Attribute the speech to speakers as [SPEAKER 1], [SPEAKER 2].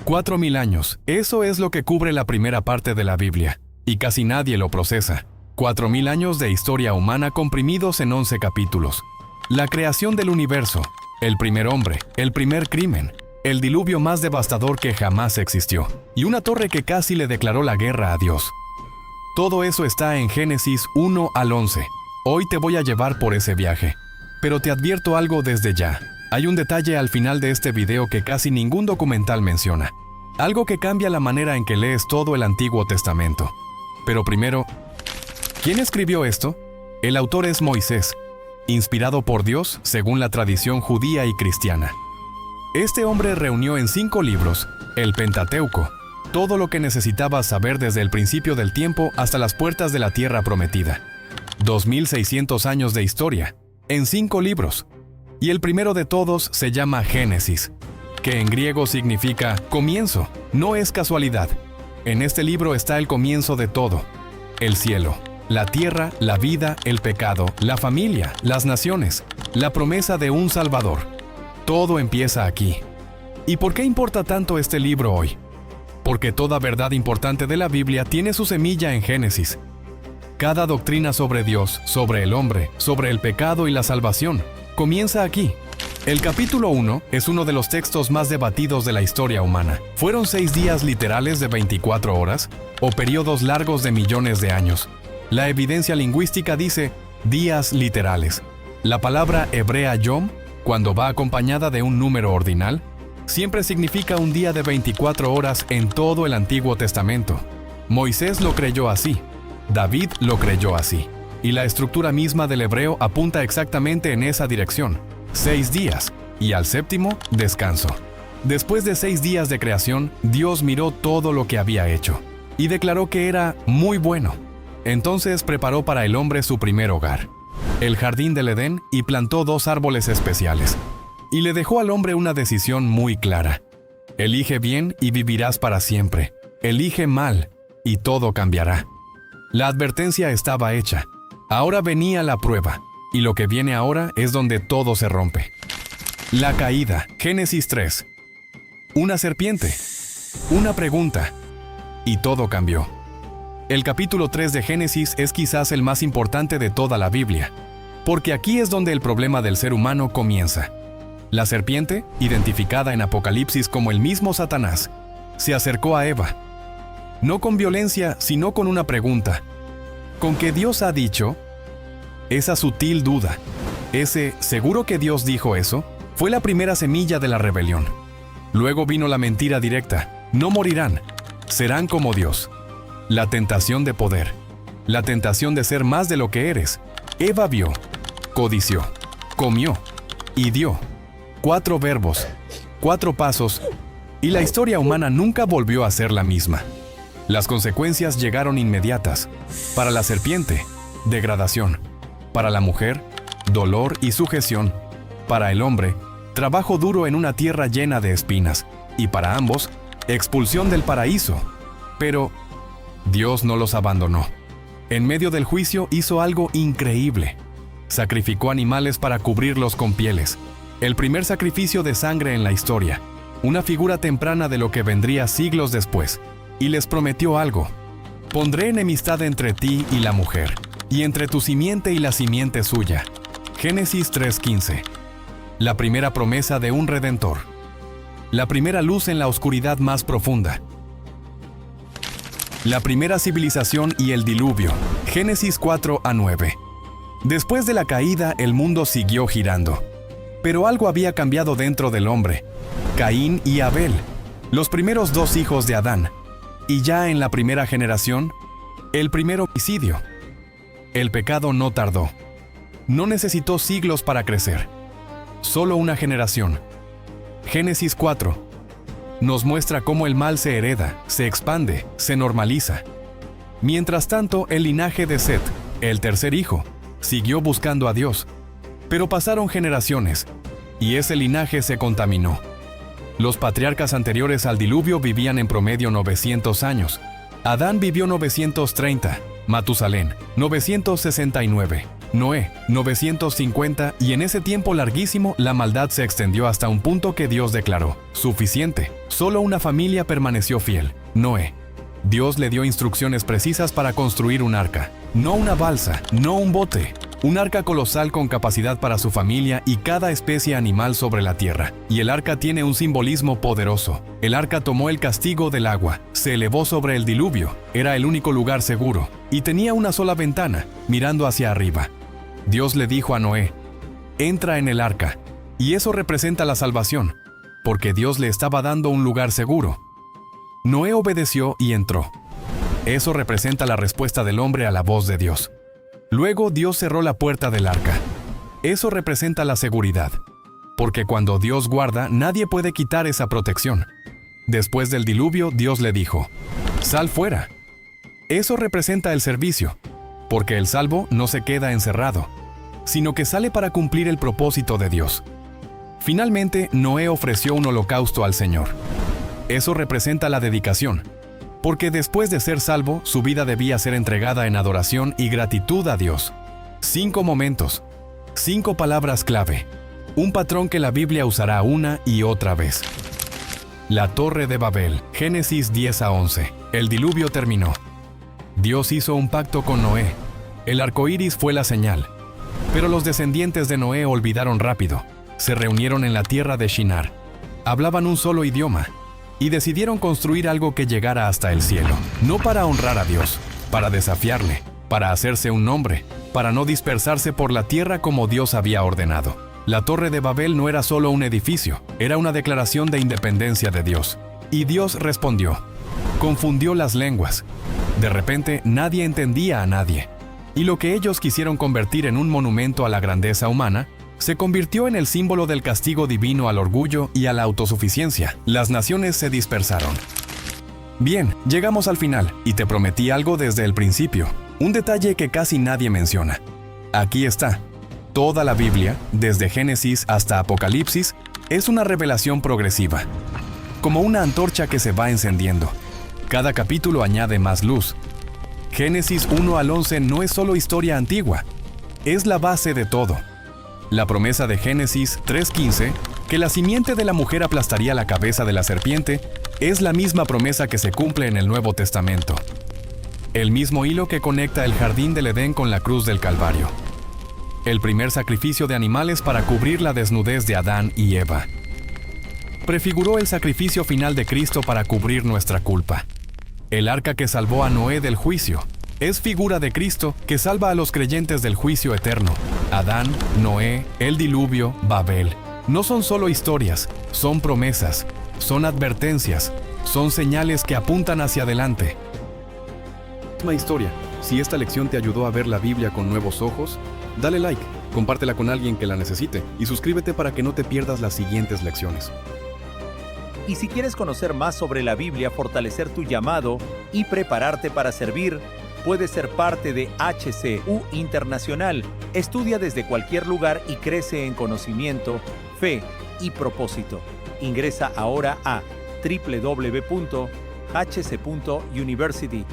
[SPEAKER 1] 4.000 años, eso es lo que cubre la primera parte de la Biblia, y casi nadie lo procesa. 4.000 años de historia humana comprimidos en 11 capítulos. La creación del universo, el primer hombre, el primer crimen, el diluvio más devastador que jamás existió, y una torre que casi le declaró la guerra a Dios. Todo eso está en Génesis 1 al 11. Hoy te voy a llevar por ese viaje. Pero te advierto algo desde ya. Hay un detalle al final de este video que casi ningún documental menciona. Algo que cambia la manera en que lees todo el Antiguo Testamento. Pero primero, ¿quién escribió esto? El autor es Moisés, inspirado por Dios según la tradición judía y cristiana. Este hombre reunió en 5 libros, el Pentateuco, todo lo que necesitabas saber desde el principio del tiempo hasta las puertas de la tierra prometida. 2.600 años de historia, en 5 libros. Y el primero de todos se llama Génesis, que en griego significa comienzo. No es casualidad. En este libro está el comienzo de todo. El cielo, la tierra, la vida, el pecado, la familia, las naciones, la promesa de un Salvador. Todo empieza aquí. ¿Y por qué importa tanto este libro hoy? Porque toda verdad importante de la Biblia tiene su semilla en Génesis. Cada doctrina sobre Dios, sobre el hombre, sobre el pecado y la salvación, comienza aquí. El capítulo 1 es uno de los textos más debatidos de la historia humana. ¿Fueron 6 días literales de 24 horas o periodos largos de millones de años? La evidencia lingüística dice días literales. La palabra hebrea yom, cuando va acompañada de un número ordinal, siempre significa un día de 24 horas en todo el Antiguo Testamento. Moisés lo creyó así. David lo creyó así. Y la estructura misma del hebreo apunta exactamente en esa dirección. 6 días, y al séptimo, descanso. Después de 6 días de creación, Dios miró todo lo que había hecho, y declaró que era muy bueno. Entonces preparó para el hombre su primer hogar, el jardín del Edén, y plantó 2 árboles especiales. Y le dejó al hombre una decisión muy clara. Elige bien y vivirás para siempre. Elige mal, y todo cambiará. La advertencia estaba hecha. Ahora venía la prueba, y lo que viene ahora es donde todo se rompe. La caída, Génesis 3. Una serpiente, una pregunta, y todo cambió. El capítulo 3 de Génesis es quizás el más importante de toda la Biblia, porque aquí es donde el problema del ser humano comienza. La serpiente, identificada en Apocalipsis como el mismo Satanás, se acercó a Eva. No con violencia, sino con una pregunta. ¿Con qué Dios ha dicho? Esa sutil duda, ese ¿seguro que Dios dijo eso?, fue la primera semilla de la rebelión. Luego vino la mentira directa. No morirán, serán como Dios. La tentación de poder, la tentación de ser más de lo que eres. Eva vio, codició, comió y dio. 4 verbos, 4 pasos, y la historia humana nunca volvió a ser la misma. Las consecuencias llegaron inmediatas. Para la serpiente, degradación. Para la mujer, dolor y sujeción. Para el hombre, trabajo duro en una tierra llena de espinas. Y para ambos, expulsión del paraíso. Pero Dios no los abandonó. En medio del juicio hizo algo increíble. Sacrificó animales para cubrirlos con pieles. El primer sacrificio de sangre en la historia. Una figura temprana de lo que vendría siglos después. Y les prometió algo. Pondré enemistad entre ti y la mujer, y entre tu simiente y la simiente suya. Génesis 3:15. La primera promesa de un redentor. La primera luz en la oscuridad más profunda. La primera civilización y el diluvio. Génesis 4-9. Después de la caída, el mundo siguió girando. Pero algo había cambiado dentro del hombre. Caín y Abel, los primeros 2 hijos de Adán. Y ya en la primera generación, el primer homicidio. El pecado no tardó. No necesitó siglos para crecer. Solo una generación. Génesis 4 nos muestra cómo el mal se hereda, se expande, se normaliza. Mientras tanto, el linaje de Set, el tercer hijo, siguió buscando a Dios. Pero pasaron generaciones, y ese linaje se contaminó. Los patriarcas anteriores al diluvio vivían en promedio 900 años. Adán vivió 930, Matusalén 969, Noé, 950, y en ese tiempo larguísimo la maldad se extendió hasta un punto que Dios declaró: suficiente. Solo una familia permaneció fiel, Noé. Dios le dio instrucciones precisas para construir un arca. No una balsa, no un bote. Un arca colosal con capacidad para su familia y cada especie animal sobre la tierra. Y el arca tiene un simbolismo poderoso. El arca tomó el castigo del agua, se elevó sobre el diluvio, era el único lugar seguro, y tenía una sola ventana, mirando hacia arriba. Dios le dijo a Noé: entra en el arca. Y eso representa la salvación, porque Dios le estaba dando un lugar seguro. Noé obedeció y entró. Eso representa la respuesta del hombre a la voz de Dios. Luego Dios cerró la puerta del arca. Eso representa la seguridad, porque cuando Dios guarda, nadie puede quitar esa protección. Después del diluvio, Dios le dijo: sal fuera. Eso representa el servicio, porque el salvo no se queda encerrado, sino que sale para cumplir el propósito de Dios. Finalmente, Noé ofreció un holocausto al Señor. Eso representa la dedicación, porque después de ser salvo, su vida debía ser entregada en adoración y gratitud a Dios. 5 momentos, 5 palabras clave, un patrón que la Biblia usará una y otra vez. La Torre de Babel, Génesis 10-11. El diluvio terminó. Dios hizo un pacto con Noé. El arco iris fue la señal. Pero los descendientes de Noé olvidaron rápido. Se reunieron en la tierra de Shinar. Hablaban un solo idioma y decidieron construir algo que llegara hasta el cielo. No para honrar a Dios, para desafiarle, para hacerse un nombre, para no dispersarse por la tierra como Dios había ordenado. La Torre de Babel no era solo un edificio, era una declaración de independencia de Dios. Y Dios respondió. Confundió las lenguas. De repente, nadie entendía a nadie. Y lo que ellos quisieron convertir en un monumento a la grandeza humana, se convirtió en el símbolo del castigo divino al orgullo y a la autosuficiencia. Las naciones se dispersaron. Bien, llegamos al final, y te prometí algo desde el principio. Un detalle que casi nadie menciona. Aquí está. Toda la Biblia, desde Génesis hasta Apocalipsis, es una revelación progresiva. Como una antorcha que se va encendiendo. Cada capítulo añade más luz. Génesis 1-11 no es solo historia antigua, es la base de todo. La promesa de Génesis 3:15, que la simiente de la mujer aplastaría la cabeza de la serpiente, es la misma promesa que se cumple en el Nuevo Testamento. El mismo hilo que conecta el jardín del Edén con la cruz del Calvario. El primer sacrificio de animales para cubrir la desnudez de Adán y Eva. Prefiguró el sacrificio final de Cristo para cubrir nuestra culpa. El arca que salvó a Noé del juicio es figura de Cristo que salva a los creyentes del juicio eterno. Adán, Noé, el diluvio, Babel. No son solo historias, son promesas, son advertencias, son señales que apuntan hacia adelante. Misma historia. Si esta lección te ayudó a ver la Biblia con nuevos ojos, dale like, compártela con alguien que la necesite y suscríbete para que no te pierdas las siguientes lecciones.
[SPEAKER 2] Y si quieres conocer más sobre la Biblia, fortalecer tu llamado y prepararte para servir, puedes ser parte de HCU Internacional. Estudia desde cualquier lugar y crece en conocimiento, fe y propósito. Ingresa ahora a www.hc.university